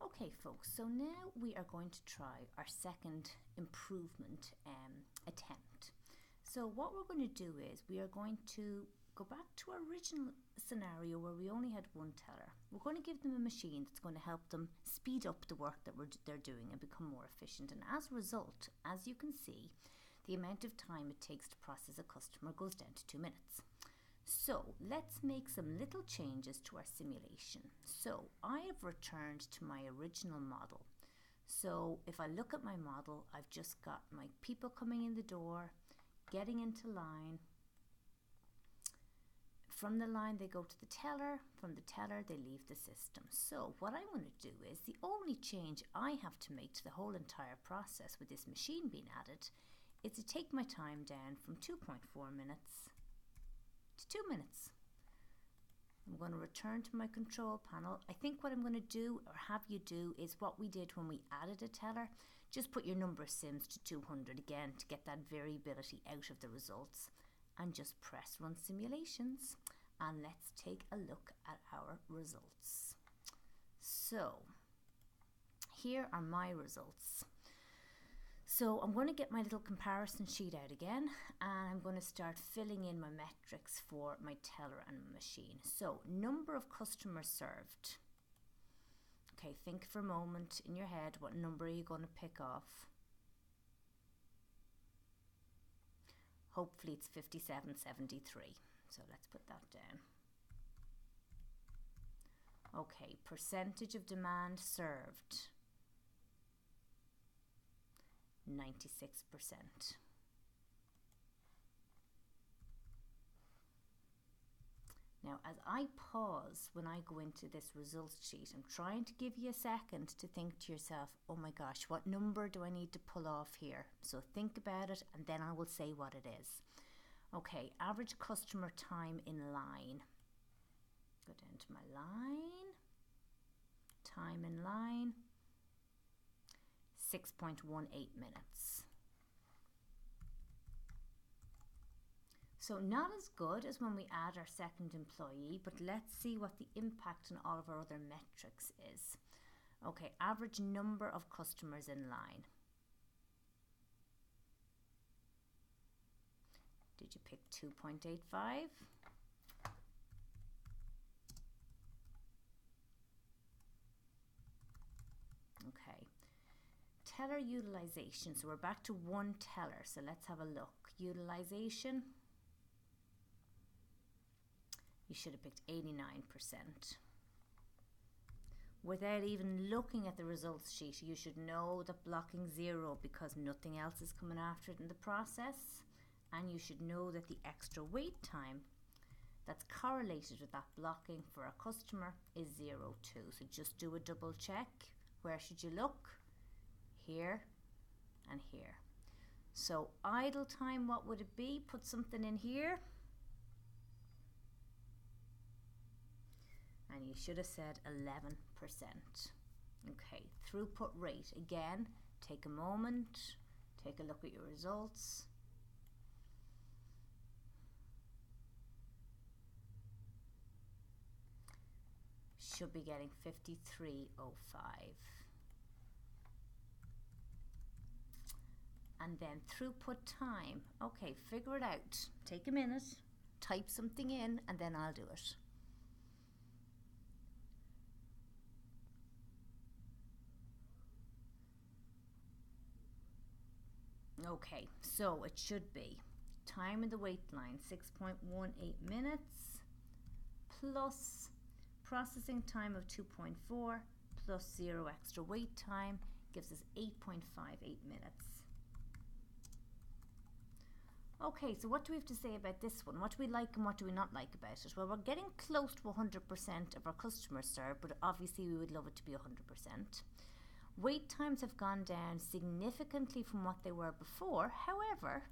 Okay folks, so now we are going to try our second improvement attempt. So what we're going to do is we are going to go back to our original scenario where we only had one teller. We're going to give them a machine that's going to help them speed up the work that they're doing and become more efficient. And as a result, as you can see, the amount of time it takes to process a customer goes down to 2 minutes. So let's make some little changes to our simulation. So I have returned to my original model. So if I look at my model, I've just got my people coming in the door, getting into line. From the line they go to the teller, from the teller they leave the system. So what I'm going to do is the only change I have to make to the whole entire process with this machine being added is to take my time down from 2.4 minutes to 2 minutes. I'm going to return to my control panel. I think what I'm going to do or have you do is what we did when we added a teller. Just put your number of sims to 200 again to get that variability out of the results, and just press run simulations, and let's take a look at our results. So here are my results. So I'm going to get my little comparison sheet out again, and I'm going to start filling in my metrics for my teller and my machine. So number of customers served. Okay, think for a moment in your head, what number are you going to pick off? Hopefully it's 5773. So let's put that down. Okay, percentage of demand served. 96%. Now as I pause when I go into this results sheet, I'm trying to give you a second to think to yourself, oh my gosh, what number do I need to pull off here? So think about it and then I will say what it is. Okay, average customer time in line. Go down to my line. Time in line. 6.18 minutes. So not as good as when we add our second employee, but let's see what the impact on all of our other metrics is. Okay, average number of customers in line. Did you pick 2.85? Okay. Teller utilization, so we're back to one teller, so let's have a look. Utilization, you should have picked 89%. Without even looking at the results sheet, you should know that blocking 0 because nothing else is coming after it in the process, and you should know that the extra wait time that's correlated with that blocking for a customer is 0 too. So just do a double check. Where should you look? Here and here. So idle time, what would it be? Put something in here. And you should have said 11%. Okay, throughput rate. Again, take a moment, take a look at your results. Should be getting 5305. And then throughput time. Okay, figure it out. Take a minute, type something in, and then I'll do it. Okay, so it should be time in the wait line, 6.18 minutes, plus processing time of 2.4, plus 0 extra wait time, gives us 8.58 minutes. Okay, so what do we have to say about this one? What do we like and what do we not like about it? Well, we're getting close to 100% of our customers served, but obviously we would love it to be 100%. Wait times have gone down significantly from what they were before. However,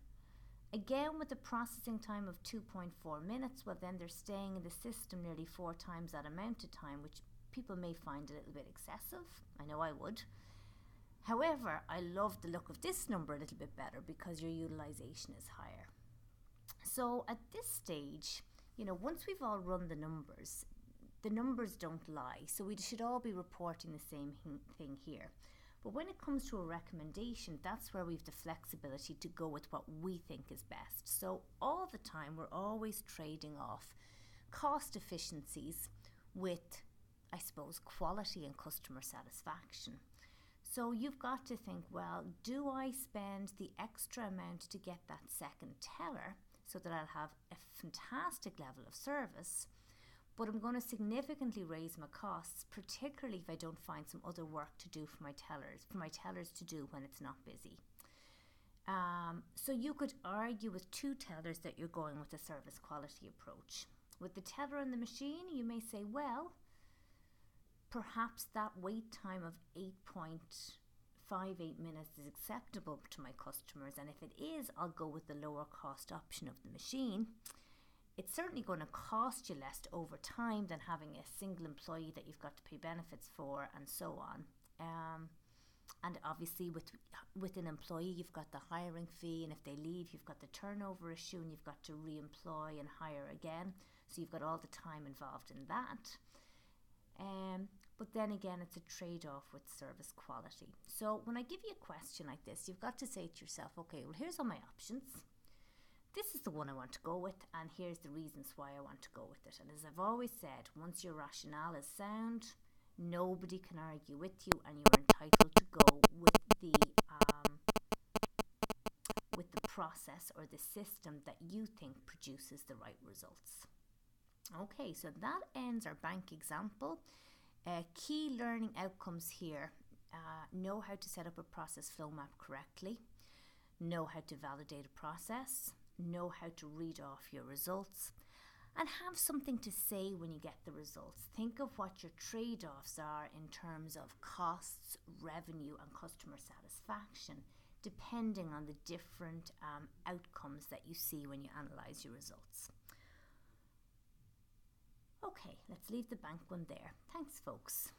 again with the processing time of 2.4 minutes, well then they're staying in the system nearly 4 times that amount of time, which people may find a little bit excessive. I know I would. However, I love the look of this number a little bit better because your utilization is higher. So at this stage, you know, once we've all run the numbers, the numbers don't lie, so we should all be reporting the same thing here. But when it comes to a recommendation, that's where we've the flexibility to go with what we think is best. So all the time we're always trading off cost efficiencies with, I suppose, quality and customer satisfaction. So you've got to think, well, do I spend the extra amount to get that second teller so that I'll have a fantastic level of service, but I'm going to significantly raise my costs, particularly if I don't find some other work to do for my tellers to do when it's not busy. So you could argue with two tellers that you're going with a service quality approach. With the teller on the machine, you may say, well, perhaps that wait time of 8.58 minutes is acceptable to my customers, and if it is, I'll go with the lower cost option of the machine. It's certainly going to cost you less over time than having a single employee that you've got to pay benefits for and so on. And obviously with an employee, you've got the hiring fee, and if they leave, you've got the turnover issue, and you've got to re-employ and hire again. So you've got all the time involved in that. But then again, it's a trade-off with service quality. So when I give you a question like this, you've got to say to yourself, okay, well, here's all my options. This is the one I want to go with, and here's the reasons why I want to go with it. And as I've always said, once your rationale is sound, nobody can argue with you, and you're entitled to go with the process or the system that you think produces the right results. Okay, so that ends our bank example. Key learning outcomes here. Know how to set up a process flow map correctly. Know how to validate a process. Know how to read off your results. And have something to say when you get the results. Think of what your trade-offs are in terms of costs, revenue, and customer satisfaction, depending on the different outcomes that you see when you analyse your results. Okay, let's leave the bank one there. Thanks, folks.